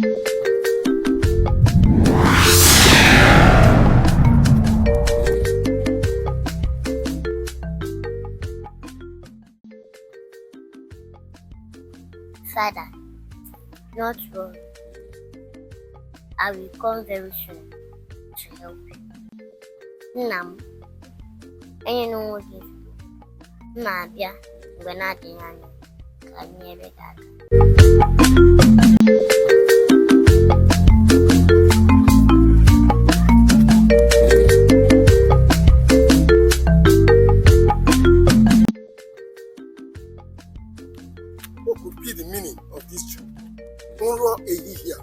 Father, not worry. I will come very soon to help you. Nam, any no more gift. Mabia, we're not in any. Can you ever that? What could be the meaning of this trip? Unro a here.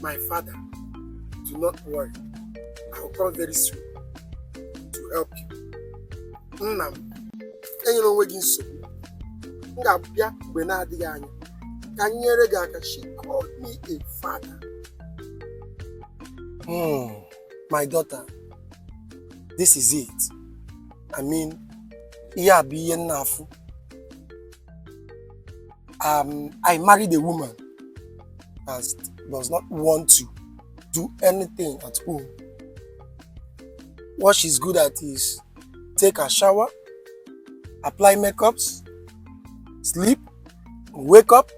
My father, do not worry. I will come very soon to help you. Nnam, enyi no wegi nsogbu. Nga bia mgbe na-adịghị anya. Ka nyere gị aka, she called me a father. My daughter, this is it. I mean, I married a woman that does not want to do anything at home. What she's good at is take a shower, apply makeups, sleep, wake up,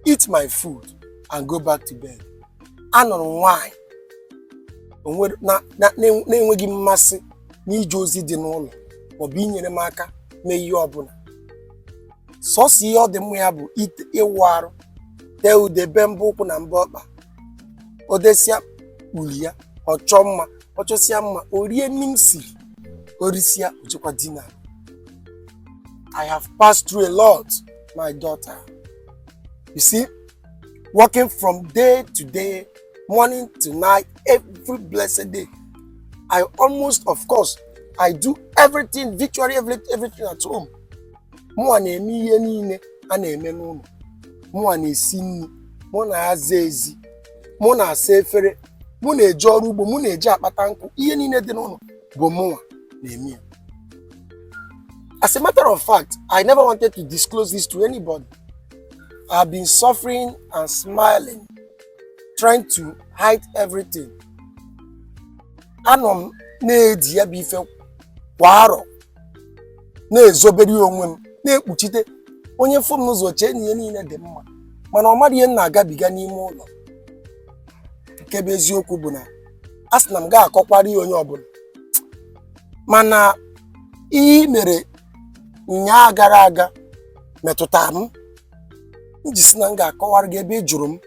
eat my food, and go back to bed. And on why? Na-enweghị mmasị n'ije ozi dị n'ụlọ maọbụ inyere m aka mee ihe ọbụla. Sọsọ ihe ọ dị mma ya bụ ịwụ arụ, tee ude be mbụ ụkwụ na mbụ ọkpa, o desịa uri ya, ọ chọọ mma, ọ chọsịa mma, o rie nri m siri, o risịa, o jekwa dina. I have passed through a lot, my daughter. You see, working from day to day, morning to night, every blessed day. I almost, of course, I do everything, virtually everything at home. Mụ na-eme ihe niile a na-eme n'ụlọ. Mụ na-esi nri, mụ na-aza ezi, mụ na-asa efere, mụ na-eje ọrụ ugbo, mụ na-eje akpata nkụ, ihe niile dị n'ụlọ bụ mụ na-eme ya. As a matter of fact, I never wanted to disclose this to anybody. I've been suffering and smiling, trying to hide everything. Anọ m na-eji ya bụ ife kwa arọ, na-ezobere onwe m, na-ekpuchite onye fụ m n'ụzọ chee na ihe niile dị mma, mana ọ mara ihe m na-agabiga n'ime ụlọ. Nke bụ eziokwu bụ na a sị na m ga-akọkwara ihe onye ọbụla, mana ihe mere nnyaa gara aga metụtara m, iji sị na m ga-akọwara gị ebe ị jụrụ m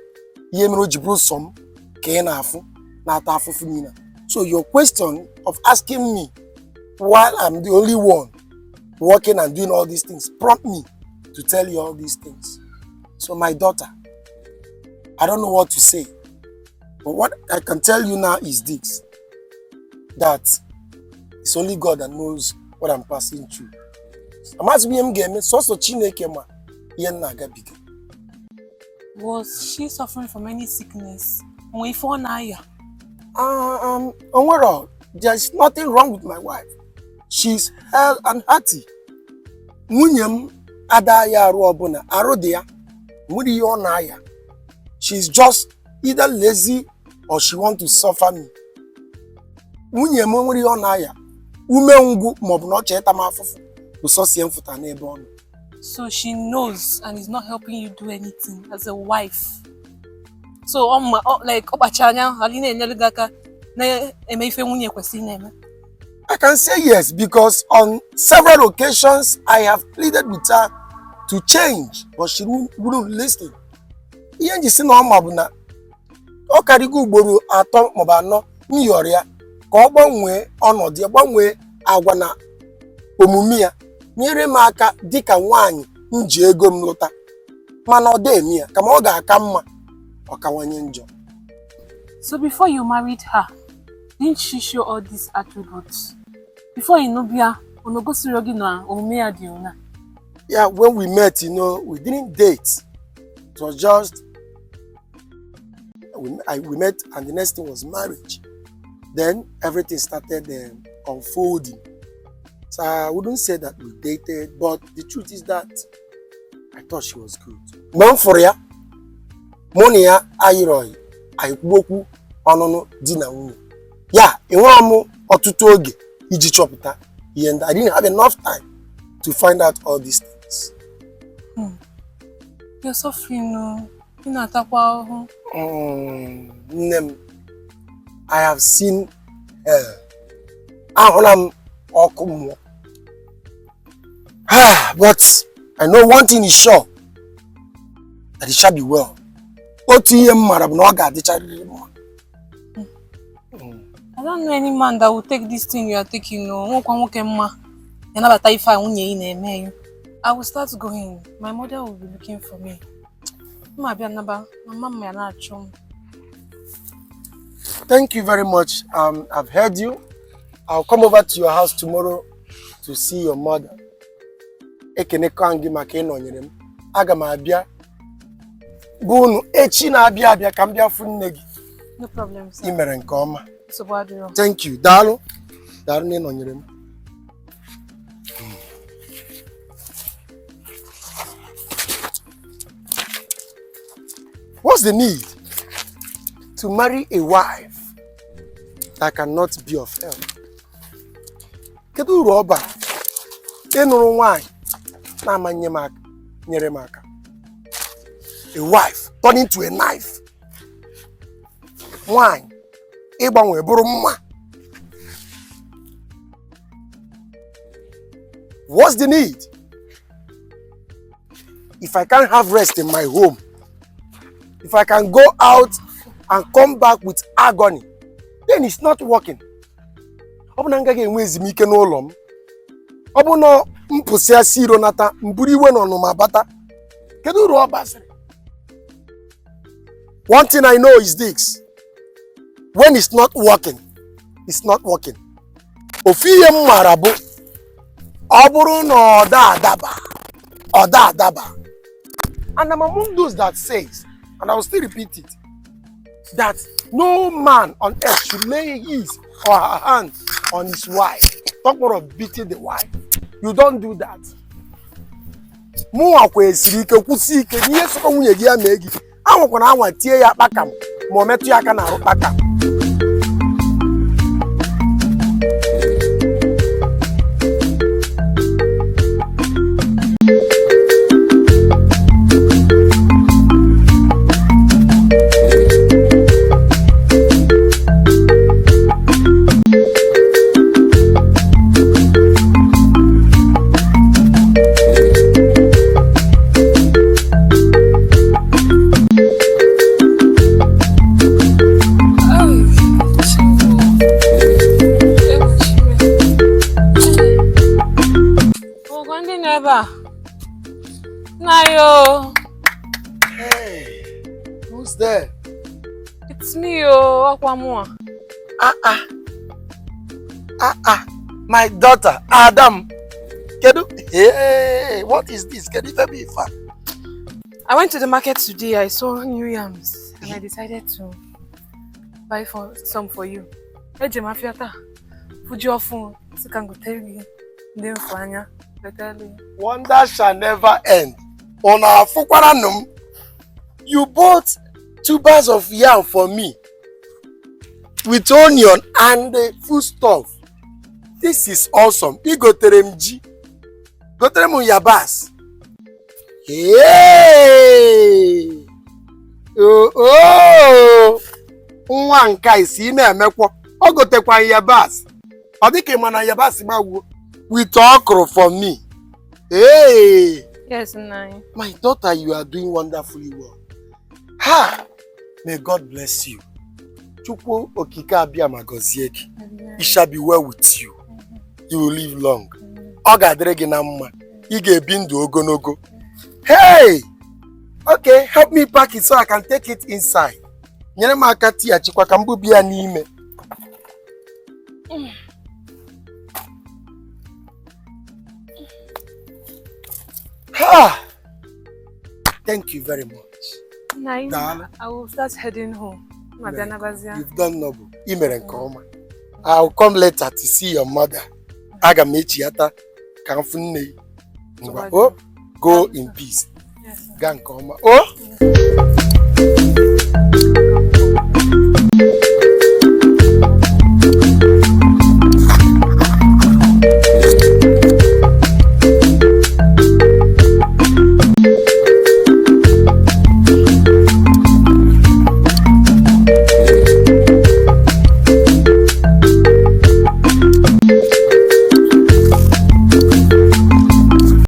ihe mere o ji bụrụ sọ m ka ị na-afụ na-ata afụfụ niile. So your question of asking me while I'm the only one working and doing all these things prompt me to tell you all these things. So my daughter, I don't know what to say, but what I can tell you now is this, that it's only God that knows what I'm passing through. Was she suffering from any sickness? Overall, there's nothing wrong with my wife. She's healthy and hearty. She's just either lazy or she wants to suffer me. So she knows and is not helping you do anything as a wife. So like I can say yes, because on several occasions I have pleaded with her to change, but she wouldn't listen. Even just no mabuna. O karigo ugboro atọ maọbụ anọ nyọrọ ya ka ọ gbanwee ọnọdụ ya, gbanwee agwa na omume ya, nyere m aka dịka nwaanyị m ji ego m lụta, mana ọ dị eme ya kama ọ ga-aka mma ọ kawanye njọ. So before you married her, didn't she show all these attributes? Before you know bia, yeah, when we met, we didn't date. It was just we met, and the next thing was marriage. Then everything started unfolding. So I wouldn't say that we dated, but the truth is that I thought she was good. Mom for ya, Monia Ayroy, I woke on dinner. Yeah, in one or two toge, Iji Chopita, and I didn't have enough time to find out all these things. You're suffering, no. You're not a wow. I have seen her. But I know one thing is sure, that it shall be well. I don't know any man that will take this thing you are taking. No, I will start going. My mother will be looking for me. Thank you very much. I've heard you. I'll come over to your house tomorrow to see your mother. No problem, sir. Thank you. Dalo. What's the need to marry a wife that cannot be of help? Kedu roba enuru nwanyị na amanye maka nyere maka. A wife turning to a knife. Nwanyị ịgbanwe bụrụ mma. What's the need? If I can't have rest in my home, if I can go out and come back with agony, then it's not working. Obu na ngaga enwe ezimike n'ụlọ m. Obu no mpụsị asị iro nata mburu iwe no ma bata. Kedu uru ọ basịrị? One thing I know is this. When it's not working, it's not working. Ofu ihe m mara bụ ọ bụrụ na ọ da adaba. And I'm among those that says, and I will still repeat it, that no man on earth should lay his or her hand on his wife. Talk more of beating the wife. You don't do that. Mụnwa kwesịrị ike kwụsị ike n'ihe sọkọ nwunye gị ya mee gị. Anwakwana anwa tie ya kpakam ma o metụ ya aka n'arụ kpakam. Nayo. Hey, who's there? It's me, Akwamua. My daughter, Adam. Kedu? Hey, what is this? Can you tell me if I went to the market today. I saw new yams and I decided to buy some for you. Eje mafiata. Fuji ofu. So can go tell you. Then fanya. Wonder shall never end. On our fukwaranum, you bought 2 bags of yam for me with onion and the food stuff. This is awesome. You go teremji, go teremu yabas. Hey! Oh! Nwa nka isi na emekwo. O go tekwa yabas. O dike mana yabas mawo. With okra for me. Hey! Yes, Nai. My daughter, you are doing wonderfully well. Ha! May God bless you. Chukwu okike abia magozieki. It shall be well with you. You will live long. Ọ ga-adịrị gị na mma. Ị ga-ebi ndụ ogologo. Hey! Okay, help me pack it so I can take it inside. Nyere m aka tighachikwa ka mbubi ya n'ime. Thank you very much. Nice. I will start heading home. You've done noble. I'll come later to see your mother. aga m echiata ka m fụ nne gị. Ngwa, go in peace. Yes, sir. Gaa nke ọma.